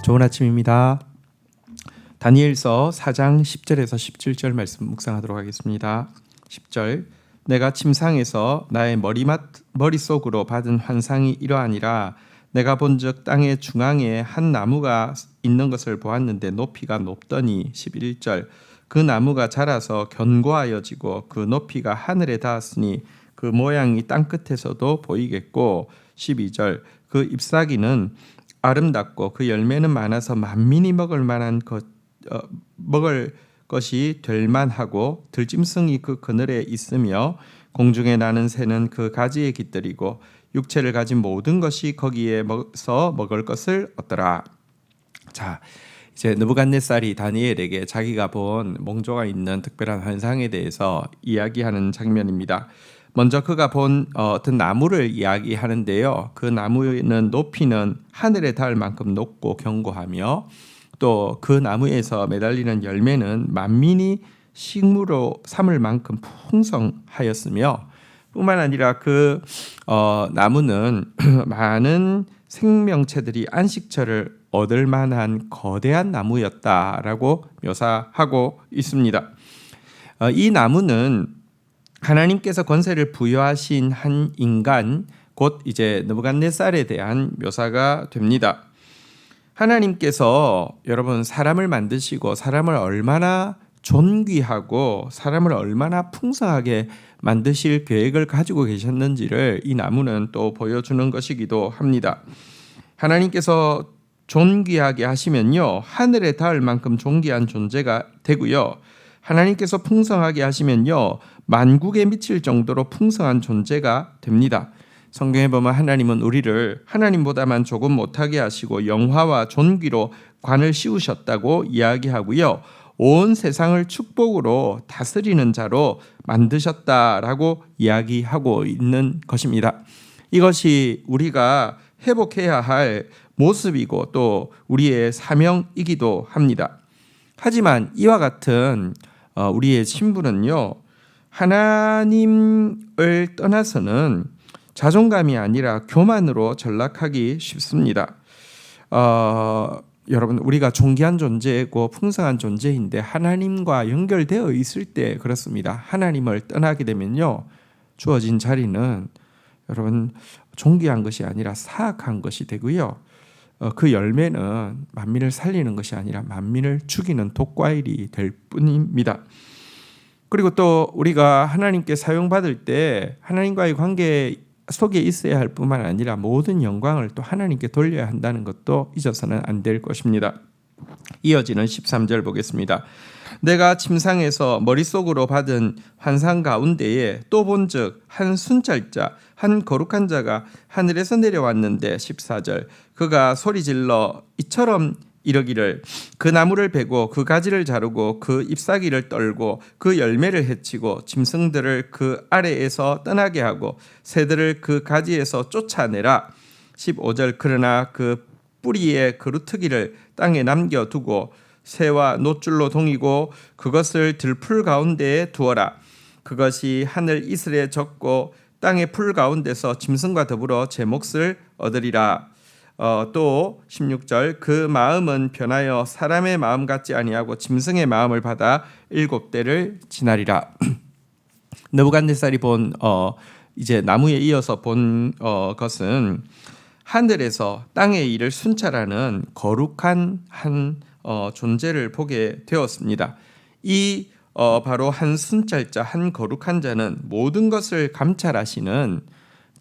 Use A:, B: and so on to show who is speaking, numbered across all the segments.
A: 좋은 아침입니다. 다니엘서 4장 10절에서 17절 말씀 묵상하도록 하겠습니다. 10절 내가 침상에서 나의 머릿속으로 받은 환상이 이러하니라. 내가 본즉 땅의 중앙에 한 나무가 있는 것을 보았는데 높이가 높더니 11절 그 나무가 자라서 견고하여지고 그 높이가 하늘에 닿았으니 그 모양이 땅 끝에서도 보이겠고 12절 그 잎사귀는 아름답고 그 열매는 많아서 만민이 먹을 것이 될 만하고 들짐승이 그 그늘에 있으며 공중에 나는 새는 그 가지에 깃들이고 육체를 가진 모든 것이 거기에서 먹을 것을 얻더라. 자, 이제 느부갓네살이 다니엘에게 자기가 본 몽조가 있는 특별한 환상에 대해서 이야기하는 장면입니다. 먼저 그가 본 어떤 나무를 이야기하는데요. 그 나무는 높이는 하늘에 닿을 만큼 높고 견고하며 또 그 나무에서 매달리는 열매는 만민이 식물로 삼을 만큼 풍성하였으며 뿐만 아니라 그 나무는 많은 생명체들이 안식처를 얻을 만한 거대한 나무였다라고 묘사하고 있습니다. 이 나무는 하나님께서 권세를 부여하신 한 인간 곧 이제 느부갓네살에 대한 묘사가 됩니다. 하나님께서 여러분 사람을 만드시고 사람을 얼마나 존귀하고 사람을 얼마나 풍성하게 만드실 계획을 가지고 계셨는지를 이 나무는 또 보여주는 것이기도 합니다. 하나님께서 존귀하게 하시면요 하늘에 닿을 만큼 존귀한 존재가 되고요. 하나님께서 풍성하게 하시면요 만국에 미칠 정도로 풍성한 존재가 됩니다. 성경에 보면 하나님은 우리를 하나님보다만 조금 못하게 하시고 영화와 존귀로 관을 씌우셨다고 이야기하고요. 온 세상을 축복으로 다스리는 자로 만드셨다라고 이야기하고 있는 것입니다. 이것이 우리가 회복해야 할 모습이고 또 우리의 사명이기도 합니다. 하지만 이와 같은 우리의 신분은요. 하나님을 떠나서는 자존감이 아니라 교만으로 전락하기 쉽습니다. 여러분 우리가 존귀한 존재고 풍성한 존재인데 하나님과 연결되어 있을 때 그렇습니다. 하나님을 떠나게 되면요. 주어진 자리는 여러분 존귀한 것이 아니라 사악한 것이 되고요. 그 열매는 만민을 살리는 것이 아니라 만민을 죽이는 독과일이 될 뿐입니다. 그리고 또 우리가 하나님께 사용받을 때 하나님과의 관계 속에 있어야 할 뿐만 아니라 모든 영광을 또 하나님께 돌려야 한다는 것도 잊어서는 안 될 것입니다. 이어지는 13절 보겠습니다. 내가 침상에서 머릿속으로 받은 환상 가운데에 또 본즉 한 순찰자 한 거룩한 자가 하늘에서 내려왔는데 14절 그가 소리질러 이처럼 이러기를 그 나무를 베고 그 가지를 자르고 그 잎사귀를 떨고 그 열매를 해치고 짐승들을 그 아래에서 떠나게 하고 새들을 그 가지에서 쫓아내라. 15절 그러나 그 뿌리의 그루터기를 땅에 남겨두고 새와 노줄로 동이고 그것을 들풀 가운데에 두어라. 그것이 하늘 이슬에 젖고 땅의 풀 가운데서 짐승과 더불어 제 몫을 얻으리라. 또 16절 그 마음은 변하여 사람의 마음 같지 아니하고 짐승의 마음을 받아 7대를 지나리라. 느부갓네살이 본 이제 나무에 이어서 본 것은 하늘에서 땅의 일을 순찰하는 거룩한 한 존재를 보게 되었습니다. 이 바로 한 순찰자, 한 거룩한 자는 모든 것을 감찰하시는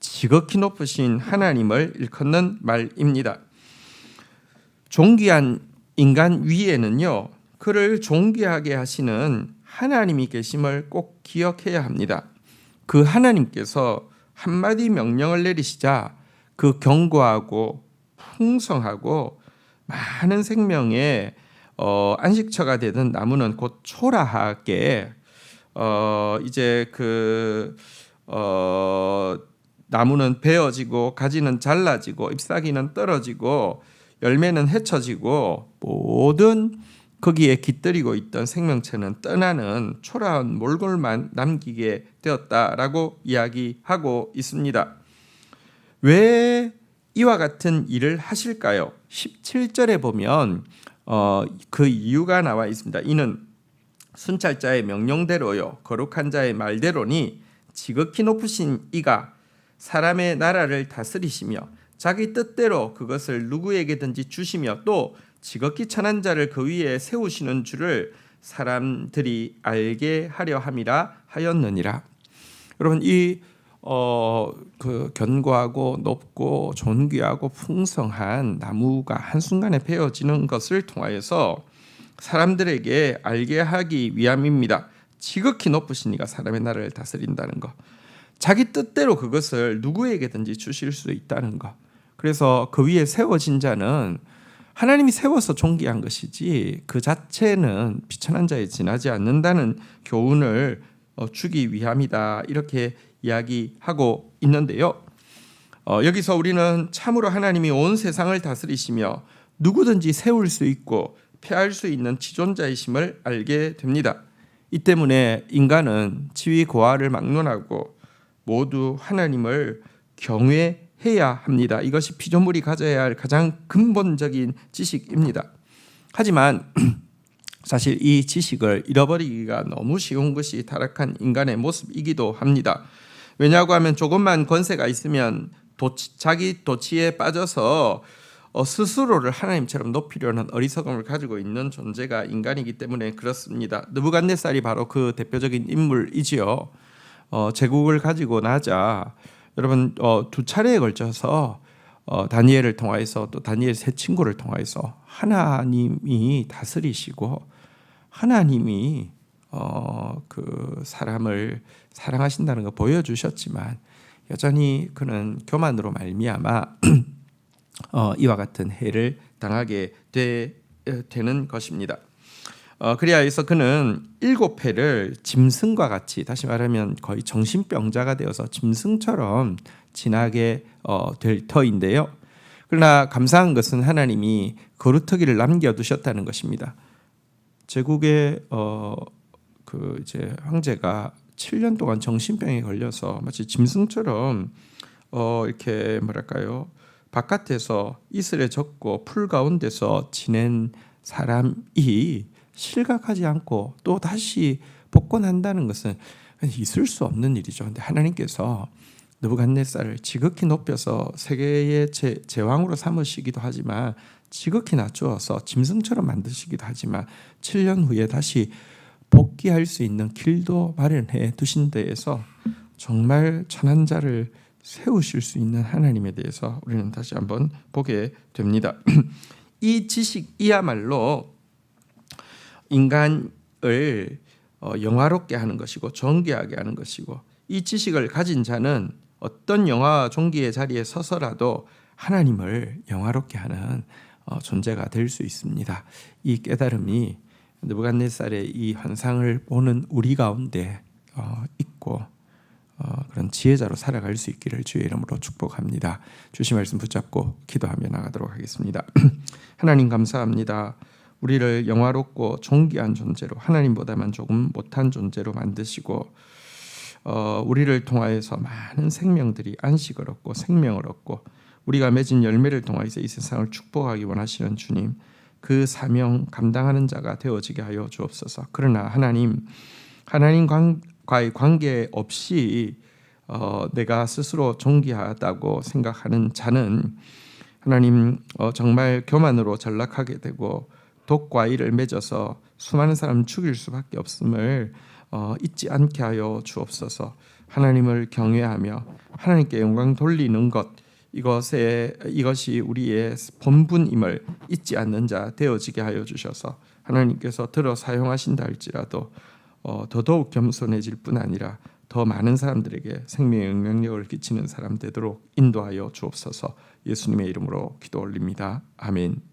A: 지극히 높으신 하나님을 일컫는 말입니다. 존귀한 인간 위에는요, 그를 존귀하게 하시는 하나님이 계심을 꼭 기억해야 합니다. 그 하나님께서 한마디 명령을 내리시자 그 견고하고 풍성하고 많은 생명의 안식처가 되던 나무는 곧 초라하게 이제 나무는 베어지고 가지는 잘라지고 잎사귀는 떨어지고 열매는 헤쳐지고 모든 거기에 깃들이고 있던 생명체는 떠나는 초라한 몰골만 남기게 되었다라고 이야기하고 있습니다. 왜 이와 같은 일을 하실까요? 17절에 보면 그 이유가 나와 있습니다. 이는 순찰자의 명령대로요 거룩한 자의 말대로니 지극히 높으신 이가 사람의 나라를 다스리시며 자기 뜻대로 그것을 누구에게든지 주시며 또 지극히 천한 자를 그 위에 세우시는 줄을 사람들이 알게 하려 함이라 하였느니라. 여러분 그 견고하고 높고 존귀하고 풍성한 나무가 한순간에 베어지는 것을 통하여서 사람들에게 알게 하기 위함입니다. 지극히 높으신 이가 사람의 나라를 다스린다는 것, 자기 뜻대로 그것을 누구에게든지 주실 수 있다는 것. 그래서 그 위에 세워진 자는 하나님이 세워서 존귀한 것이지 그 자체는 비천한 자에 지나지 않는다는 교훈을 주기 위함이다, 이렇게 이야기하고 있는데요. 여기서 우리는 참으로 하나님이 온 세상을 다스리시며 누구든지 세울 수 있고 폐할 수 있는 지존자이심을 알게 됩니다. 이 때문에 인간은 지위 고하를 막론하고 모두 하나님을 경외해야 합니다. 이것이 피조물이 가져야 할 가장 근본적인 지식입니다. 하지만 사실 이 지식을 잃어버리기가 너무 쉬운 것이 타락한 인간의 모습이기도 합니다. 왜냐고 하면 조금만 권세가 있으면 자기 도취에 빠져서 스스로를 하나님처럼 높이려는 어리석음을 가지고 있는 존재가 인간이기 때문에 그렇습니다. 느부갓네살이 바로 그 대표적인 인물이지요. 제국을 가지고 나자 여러분 두 차례에 걸쳐서 다니엘을 통하여서 또 다니엘 세 친구를 통하여서 하나님이 다스리시고 하나님이 그 사람을 사랑하신다는 걸 보여주셨지만 여전히 그는 교만으로 말미암아 이와 같은 해를 당하게 되는 것입니다. 그리하여 해서 그는 7해를 짐승과 같이, 다시 말하면 거의 정신병자가 되어서 짐승처럼 지나게 될 터인데요. 그러나 감사한 것은 하나님이 거루터기를 남겨두셨다는 것입니다. 제국의 그 이제 황제가 7년 동안 정신병에 걸려서 마치 짐승처럼 이렇게 뭐랄까요, 바깥에서 이슬에 젖고 풀 가운데서 지낸 사람이 실각하지 않고 또 다시 복권한다는 것은 있을 수 없는 일이죠. 근데 하나님께서 느부갓네살을 지극히 높여서 세계의 제왕으로 삼으시기도 하지만 지극히 낮추어서 짐승처럼 만드시기도 하지만 7년 후에 다시 복귀할 수 있는 길도 마련해 두신 데에서 정말 천한 자를 세우실 수 있는 하나님에 대해서 우리는 다시 한번 보게 됩니다. 이 지식이야말로 인간을 영화롭게 하는 것이고 존귀하게 하는 것이고, 이 지식을 가진 자는 어떤 영화와 존귀의 자리에 서서라도 하나님을 영화롭게 하는 존재가 될 수 있습니다. 이 깨달음이 느부갓네살의 이 환상을 보는 우리 가운데 있고 그런 지혜자로 살아갈 수 있기를 주의 이름으로 축복합니다. 주신 말씀 붙잡고 기도하며 나가도록 하겠습니다. 하나님 감사합니다. 우리를 영화롭고 존귀한 존재로, 하나님보다만 조금 못한 존재로 만드시고 우리를 통하여서 많은 생명들이 안식을 얻고 생명을 얻고 우리가 맺은 열매를 통하여서 이 세상을 축복하기 원하시는 주님, 그 사명 감당하는 자가 되어지게 하여 주옵소서. 그러나 하나님과의 관계 없이 내가 스스로 존귀하다고 생각하는 자는 하나님 정말 교만으로 전락하게 되고 독과 이를 맺어서 수많은 사람을 죽일 수밖에 없음을 잊지 않게 하여 주옵소서. 하나님을 경외하며 하나님께 영광 돌리는 것, 이것이 우리의 본분임을 잊지 않는 자 되어지게 하여 주셔서 하나님께서 들어 사용하신다 할지라도 더더욱 겸손해질 뿐 아니라 더 많은 사람들에게 생명의 영향력을 끼치는 사람 되도록 인도하여 주옵소서. 예수님의 이름으로 기도 올립니다. 아멘.